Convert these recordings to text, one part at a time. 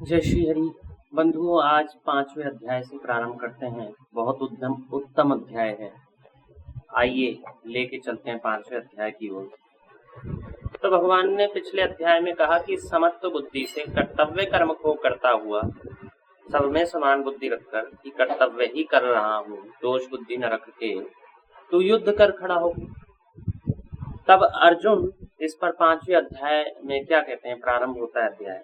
जय श्री हरि। बंधुओं, आज 5वें अध्याय से प्रारंभ करते हैं। बहुत उत्तम अध्याय है। आइए लेके चलते हैं 5वें अध्याय की ओर। तो भगवान ने पिछले अध्याय में कहा कि समत्व बुद्धि से कर्तव्य कर्म को करता हुआ सब में समान बुद्धि रखकर कि कर्तव्य ही कर रहा हूँ, दोष बुद्धि न रख के तू युद्ध कर खड़ा हो। तब अर्जुन इस पर 5वें अध्याय में क्या कहते हैं, प्रारंभ होता है अध्याय।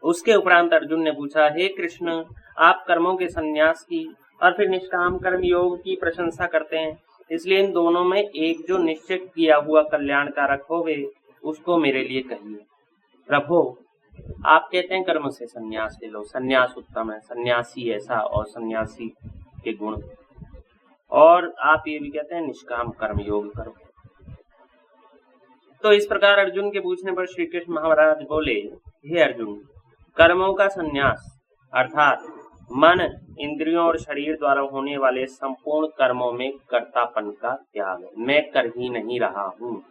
उसके उपरांत अर्जुन ने पूछा, हे कृष्ण, आप कर्मों के संन्यास की और फिर निष्काम कर्म योग की प्रशंसा करते हैं, इसलिए इन दोनों में एक जो निश्चित किया हुआ कल्याणकारक होवे उसको मेरे लिए कहिए। प्रभु, आप कहते हैं कर्म से संन्यास ले लो, संन्यास उत्तम है, सन्यासी ऐसा और सन्यासी के गुण, और आप ये भी कहते हैं निष्काम कर्म योग करो। तो इस प्रकार अर्जुन के पूछने पर श्री कृष्ण महाराज बोले, हे अर्जुन, कर्मों का संन्यास अर्थात मन, इंद्रियों और शरीर द्वारा होने वाले संपूर्ण कर्मों में कर्तापन का त्याग मैं कर ही नहीं रहा हूँ।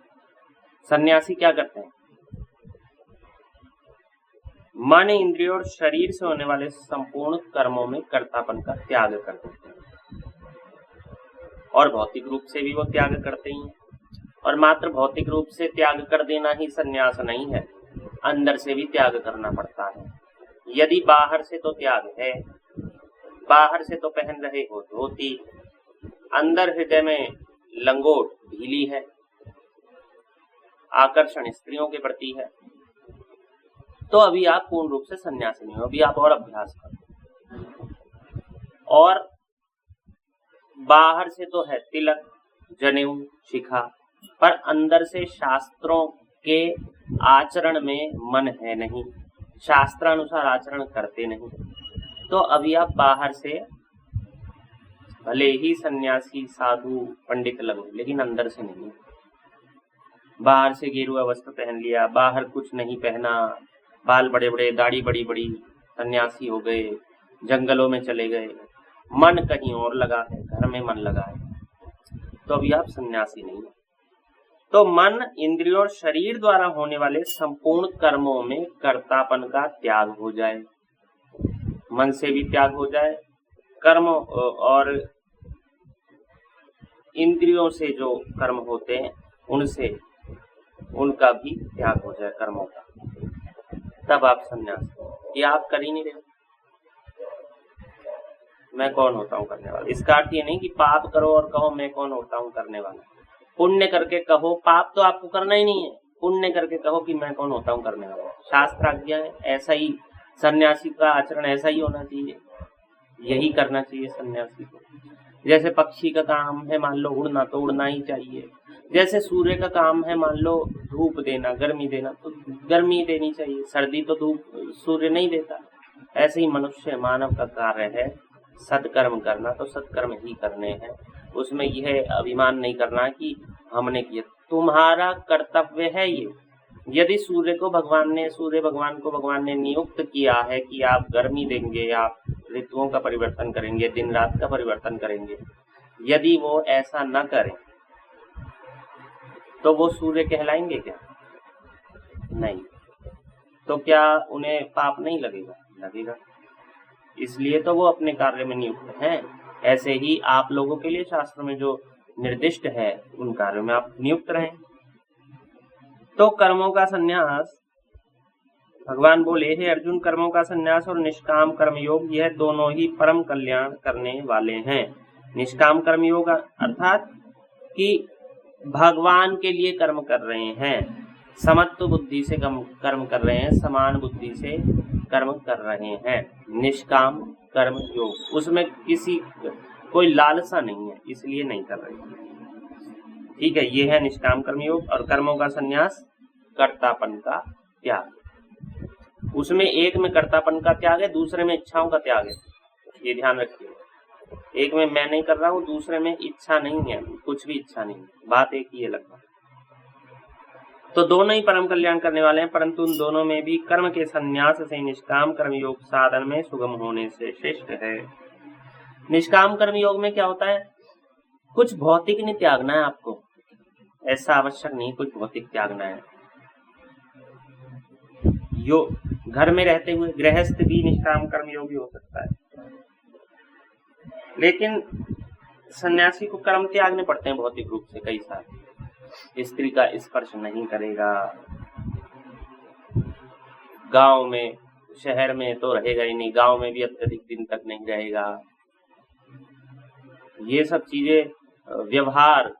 सन्यासी क्या करते हैं? मन, इंद्रियों और शरीर से होने वाले संपूर्ण कर्मों में कर्तापन का त्याग कर देते हैं, और भौतिक रूप से भी वो त्याग करते ही हैं। और मात्र भौतिक रूप से त्याग कर देना ही सन्यास नहीं है, अंदर से भी त्याग करना पड़ता है। यदि बाहर से तो त्याग है, बाहर से तो पहन रहे हो धोती, अंदर हृदय में लंगोट ढीली है, आकर्षण स्त्रियों के प्रति है, तो अभी आप पूर्ण रूप से सन्यासी नहीं हो, अभी आप और अभ्यास करो। और बाहर से तो है तिलक, जनेऊ, शिखा, पर अंदर से शास्त्रों के आचरण में मन है नहीं, शास्त्रानुसार आचरण करते नहीं, तो अभी आप बाहर से भले ही सन्यासी साधु पंडित लगो, लेकिन अंदर से नहीं। बाहर से गेरुआ वस्त्र पहन लिया, बाहर कुछ नहीं पहना, बाल बड़े बड़े, दाढ़ी बड़ी बड़ी, सन्यासी हो गए, जंगलों में चले गए, मन कहीं और लगा है, घर में मन लगा है, तो अभी आप सन्यासी नहीं। तो मन, इंद्रियों और शरीर द्वारा होने वाले संपूर्ण कर्मों में कर्तापन का त्याग हो जाए, मन से भी त्याग हो जाए, कर्मों और इंद्रियों से जो कर्म होते हैं उनसे उनका भी त्याग हो जाए, कर्मों का, तब आप सन्यास। ये आप कर ही नहीं रहे। मैं कौन होता हूँ करने वाला? इसका अर्थ ये नहीं कि पाप करो और कहो मैं कौन होता हूँ करने वाला। पुण्य करके कहो, पाप तो आपको करना ही नहीं है, पुण्य करके कहो कि मैं कौन होता हूँ करने वाला। शास्त्र आज्ञा है, ऐसा ही सन्यासी का आचरण ऐसा ही होना चाहिए, यही करना चाहिए सन्यासी को। जैसे पक्षी का काम है मान लो उड़ना, तो उड़ना ही चाहिए। जैसे सूर्य का काम है मान लो धूप देना, गर्मी देना, तो गर्मी देनी चाहिए, सर्दी तो धूप सूर्य नहीं देता। ऐसे ही मनुष्य, मानव का कार्य है सत्कर्म करना, तो सत्कर्म ही करने हैं। उसमें यह अभिमान नहीं करना कि हमने किया, तुम्हारा कर्तव्य है ये। यदि सूर्य भगवान को भगवान ने नियुक्त किया है कि आप गर्मी देंगे, आप ऋतुओं का परिवर्तन करेंगे, दिन रात का परिवर्तन करेंगे, यदि वो ऐसा न करें तो वो सूर्य कहलाएंगे क्या? नहीं। तो क्या उन्हें पाप नहीं लगेगा? लगेगा। इसलिए तो वो अपने कार्य में नियुक्त हैं। ऐसे ही आप लोगों के लिए शास्त्र में जो निर्दिष्ट है उन कार्यों में आप नियुक्त रहें। तो कर्मों का संन्यास, भगवान बोले, हे अर्जुन, कर्मों का संन्यास और निष्काम कर्म योग यह दोनों ही परम कल्याण करने वाले हैं। निष्काम कर्म योग अर्थात कि भगवान के लिए कर्म कर रहे हैं, समत्व बुद्धि से कर्म कर रहे हैं, समान बुद्धि से कर्म कर रहे हैं। निष्काम कर्म योग, उसमें कोई लालसा नहीं है, इसलिए नहीं कर रहे। ठीक है, ये है निष्काम कर्म योग। और कर्मों का संन्यास, कर्तापन का त्याग। उसमें एक में कर्तापन का त्याग है, दूसरे में इच्छाओं का त्याग है, ये ध्यान रखिए। एक में मैं नहीं कर रहा हूँ, दूसरे में इच्छा नहीं है, कुछ भी इच्छा नहीं, बात एक ही है लगभग। तो दोनों ही परम कल्याण करने वाले हैं, परंतु उन दोनों में भी कर्म के संन्यास से निष्काम कर्म योग साधन में सुगम होने से श्रेष्ठ है। निष्काम कर्म योग में क्या होता है? कुछ भौतिक नहीं त्यागना है आपको, ऐसा आवश्यक नहीं कुछ भौतिक त्यागना है। घर में रहते हुए गृहस्थ भी निष्काम कर्म योगी हो सकता है, लेकिन सन्यासी को कर्म त्यागने पड़ते हैं भौतिक रूप से कई सारे। स्त्री का स्पर्श नहीं करेगा, गांव में शहर में तो रहेगा ही नहीं, गांव में भी अत्यधिक दिन तक नहीं रहेगा। ये सब चीजें व्यवहार,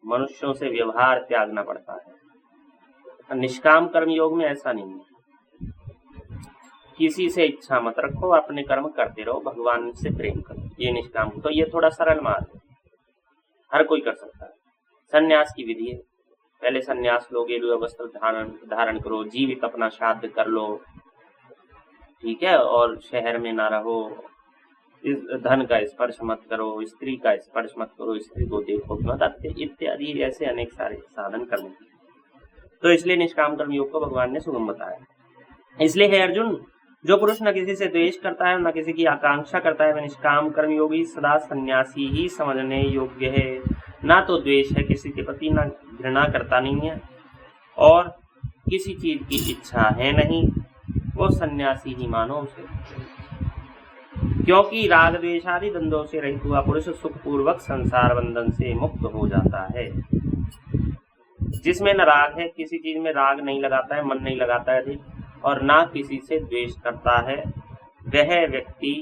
मनुष्यों से व्यवहार त्यागना पड़ता है। निष्काम कर्म योग में ऐसा नहीं है, किसी से इच्छा मत रखो, अपने कर्म करते रहो, भगवान से प्रेम करो, ये निष्काम। तो ये थोड़ा सरल मार्ग है, हर कोई कर सकता है। सन्यास की विधि है, पहले सन्यास लो, गेरुआ वस्त्र धारण करो, जीवित अपना श्राद्ध कर लो, ठीक है, और शहर में ना रहो, इस धन का स्पर्श मत करो, स्त्री का स्पर्श मत करो, स्त्री को देखो मत, इत्यादि ऐसे अनेक सारे साधन करने। तो इसलिए निष्काम कर्म योग को भगवान ने सुगम बताया। इसलिए है अर्जुन, जो पुरुष न किसी से द्वेष करता है न किसी की आकांक्षा करता है वह निष्काम कर्म योगी सदा सन्यासी ही समझने योग्य है। ना तो द्वेष है किसी के प्रति, ना घृणा करता नहीं है, और किसी चीज की इच्छा है नहीं, वो सन्यासी ही मानो उसे। क्योंकि राग द्वेष आदि द्वंद्वों से रहित हुआ पुरुष सुखपूर्वक संसार बंधन से मुक्त हो जाता है। जिसमें न राग है, किसी चीज में राग नहीं लगाता है, मन नहीं लगाता है, और ना किसी से द्वेष करता है, वह व्यक्ति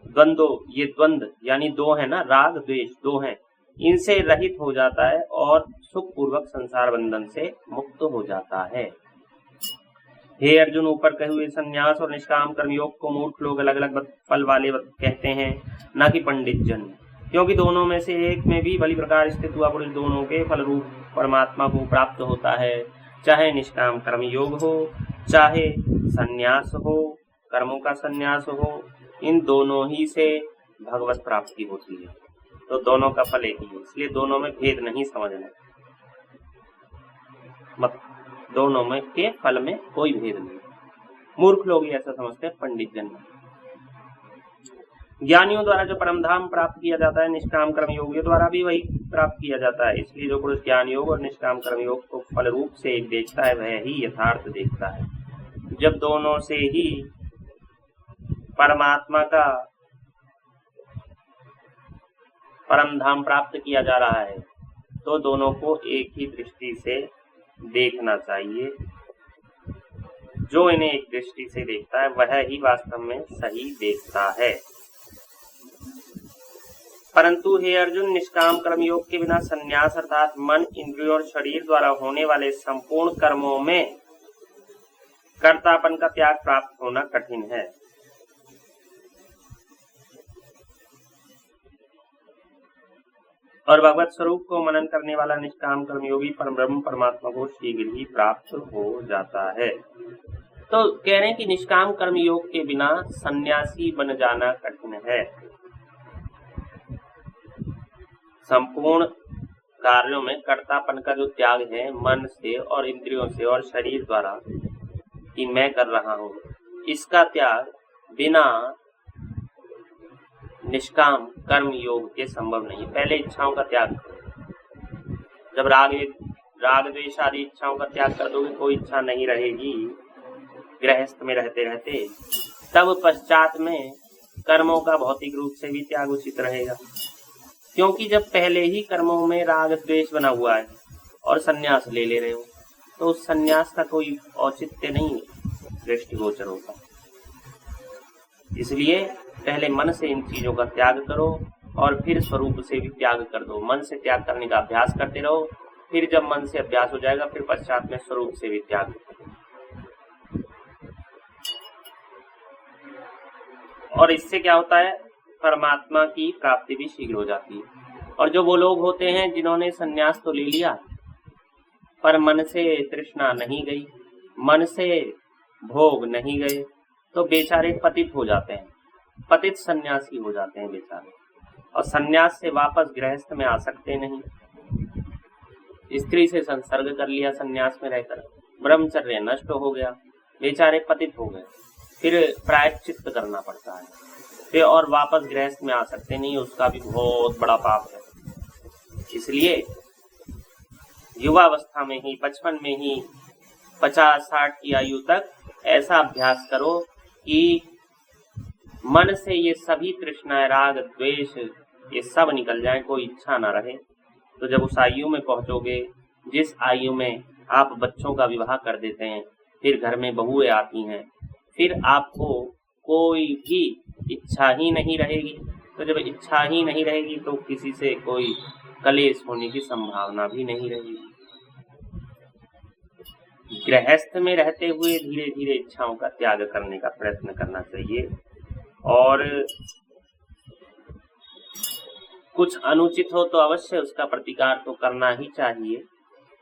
द्वंद्व, ये द्वंद्व यानी दो है ना, राग द्वेष दो हैं, इनसे रहित हो जाता है और सुखपूर्वक संसार बंधन से मुक्त हो जाता है। हे अर्जुन, ऊपर कहे हुए संन्यास और निष्काम कर्म योग को मूर्ख लोग अलग अलग फल वाले कहते हैं, ना कि पंडित जन, क्योंकि दोनों में से एक में भी भली प्रकार स्थित हुआ पुरुष दोनों के फल रूप परमात्मा को प्राप्त होता है। चाहे निष्काम कर्म योग हो, चाहे संन्यास हो, कर्मों का संन्यास हो, इन दोनों ही से भगवत प्राप्ति होती है। तो दोनों का फल एक ही है, इसलिए दोनों में भेद नहीं समझना, मत दोनों में के फल में कोई भेद नहीं। मूर्ख लोग ही ऐसा समझते हैं, पंडित जन। ज्ञानियों द्वारा जो परम धाम प्राप्त किया जाता है, निष्काम कर्म योगियों द्वारा भी वही प्राप्त किया जाता है। इसलिए जो पुरुष ज्ञान योग और निष्काम कर्म योग को फल रूप से एक देखता है, वह ही यथार्थ देखता है। जब दोनों से ही परमात्मा का परम धाम प्राप्त किया जा रहा है, तो दोनों को एक ही दृष्टि से देखना चाहिए। जो इन्हें एक दृष्टि से देखता है, वह ही वास्तव में सही देखता है। परंतु हे अर्जुन, निष्काम कर्म योग के बिना संन्यास अर्थात मन, इंद्रियों और शरीर द्वारा होने वाले संपूर्ण कर्मों में कर्तापन का त्याग प्राप्त होना कठिन है। और भगवत स्वरूप को मनन करने वाला निष्काम कर्म योगी परब्रह्म परमात्मा को शीघ्र ही प्राप्त हो जाता है। तो कह रहे हैं कि निष्काम कर्म योग के बिना सन्यासी बन जाना कठिन है। संपूर्ण कार्यों में कर्तापन का जो त्याग है, मन से और इंद्रियों से और शरीर द्वारा कि मैं कर रहा हूँ, इसका त्याग बिना निष्काम कर्म योग के संभव नहीं है। पहले इच्छाओं का त्याग करो। जब राग द्वेष आदि इच्छाओं का त्याग कर दोगे, कोई इच्छा नहीं रहेगी गृहस्थ में रहते रहते, तब पश्चात में कर्मों का भौतिक रूप से भी त्याग उचित रहेगा। क्योंकि जब पहले ही कर्मों में राग द्वेष बना हुआ है और संन्यास ले रहे हो, तो उस संन्यास का कोई औचित्य नहीं दृष्टिगोचर होता। इसलिए पहले मन से इन चीजों का त्याग करो और फिर स्वरूप से भी त्याग कर दो। मन से त्याग करने का अभ्यास करते रहो, फिर जब मन से अभ्यास हो जाएगा, फिर पश्चात में स्वरूप से भी त्याग करो। और इससे क्या होता है, परमात्मा की प्राप्ति भी शीघ्र हो जाती है। और जो वो लोग होते हैं जिन्होंने संन्यास तो ले लिया पर मन से तृष्णा नहीं गई, मन से भोग नहीं गए, तो बेचारे पतित हो जाते हैं, पतित सन्यासी हो जाते हैं बेचारे, और सन्यास से वापस गृहस्थ में आ सकते नहीं। स्त्री से संसर्ग कर लिया सन्यास में रहकर, ब्रह्मचर्य नष्ट हो गया, बेचारे पतित हो गए, फिर प्रायश्चित करना पड़ता है, फिर और वापस गृहस्थ में आ सकते नहीं, उसका भी बहुत बड़ा पाप है। इसलिए युवावस्था में ही, बचपन में ही 50-60 की आयु तक ऐसा अभ्यास करो कि मन से ये सभी तृष्णा, राग, द्वेष ये सब निकल जाए, कोई इच्छा ना रहे। तो जब उस आयु में पहुंचोगे जिस आयु में आप बच्चों का विवाह कर देते हैं, फिर घर में बहुएं आती हैं, फिर आपको कोई भी इच्छा ही नहीं रहेगी। तो जब इच्छा ही नहीं रहेगी तो किसी से कोई कलेश होने की संभावना भी नहीं रहेगी। गृहस्थ में रहते हुए धीरे धीरे इच्छाओं का त्याग करने का प्रयत्न करना चाहिए, और कुछ अनुचित हो तो अवश्य उसका प्रतिकार तो करना ही चाहिए,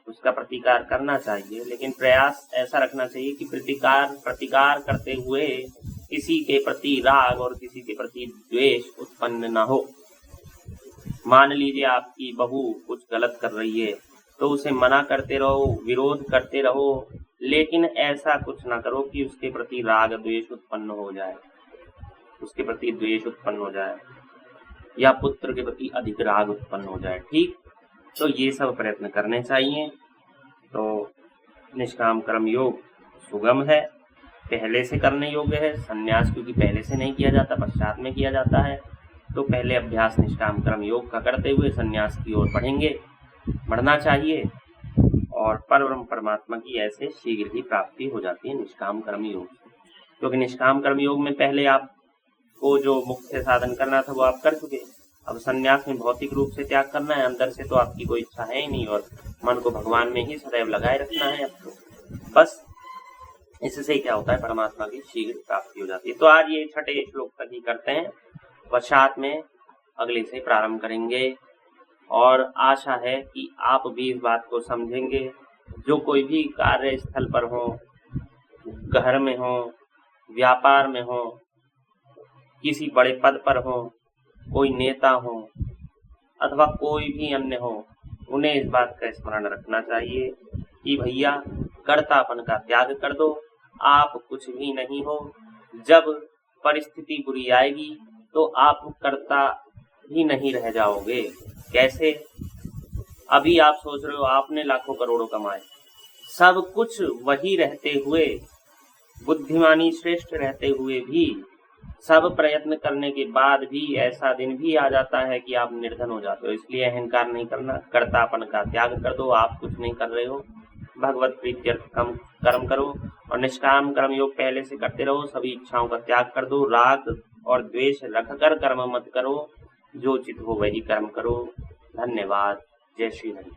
उसका प्रतिकार करना चाहिए, लेकिन प्रयास ऐसा रखना चाहिए कि प्रतिकार करते हुए किसी के प्रति राग और किसी के प्रति द्वेष उत्पन्न न हो। मान लीजिए आपकी बहू कुछ गलत कर रही है तो उसे मना करते रहो, विरोध करते रहो, लेकिन ऐसा कुछ ना करो कि उसके प्रति राग द्वेष उत्पन्न हो जाए, उसके प्रति द्वेष उत्पन्न हो जाए या पुत्र के प्रति अधिक राग उत्पन्न हो जाए। ठीक, तो ये सब प्रयत्न करने चाहिए। तो निष्काम कर्म योग सुगम है, पहले से करने योग्य है। संन्यास क्योंकि पहले से नहीं किया जाता, पश्चात में किया जाता है, तो पहले अभ्यास निष्काम कर्म योग का करते हुए संन्यास की ओर बढ़ना चाहिए, और परब्रह्म परमात्मा की ऐसे शीघ्र ही प्राप्ति हो जाती है निष्काम कर्म योग। क्योंकि निष्काम कर्म योग में पहले आपको जो मुख्य साधन करना था वो आप कर चुके। अब संन्यास में भौतिक रूप से त्याग करना है, अंदर से तो आपकी कोई इच्छा है ही नहीं, और मन को भगवान में ही सदैव लगाए रखना है। अब तो बस इससे क्या होता है, परमात्मा की शीघ्र प्राप्ति हो जाती है। तो आज ये छठे श्लोक तक ही करते हैं, पश्चात में अगले से प्रारंभ करेंगे, और आशा है कि आप भी इस बात को समझेंगे। जो कोई भी कार्य स्थल पर हो, घर में हो, व्यापार में हो, किसी बड़े पद पर हो, कोई नेता हो अथवा कोई भी अन्य हो, उन्हें इस बात का स्मरण रखना चाहिए कि भैया कर्तापन का त्याग कर दो, आप कुछ भी नहीं हो। जब परिस्थिति बुरी आएगी तो आप कर्ता भी नहीं रह जाओगे। कैसे? अभी आप सोच रहे हो आपने लाखों करोड़ों कमाए, सब कुछ वही रहते हुए, बुद्धिमानी श्रेष्ठ रहते हुए भी, सब प्रयत्न करने के बाद भी ऐसा दिन भी आ जाता है कि आप निर्धन हो जाते हो। इसलिए अहंकार नहीं करना, कर्तापन का त्याग कर दो। आप कुछ नहीं कर रहे हो, भगवत प्रीत्यर्थ कर्म करो, और निष्काम कर्म योग पहले से करते रहो। सभी इच्छाओं का त्याग कर दो, राग और द्वेष रखकर कर्म मत करो, जो उचित हो वही कर्म करो। धन्यवाद। जय श्री हरि।